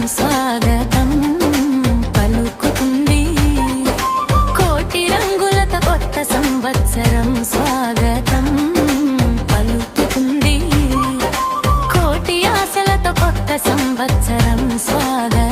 స్వాగతం పలుకుతుంది. కోటి రంగులతో కొత్త సంవత్సరం స్వాగతం పలుకుతుంది. కోటి ఆశలతో కొత్త సంవత్సరం స్వాగతం.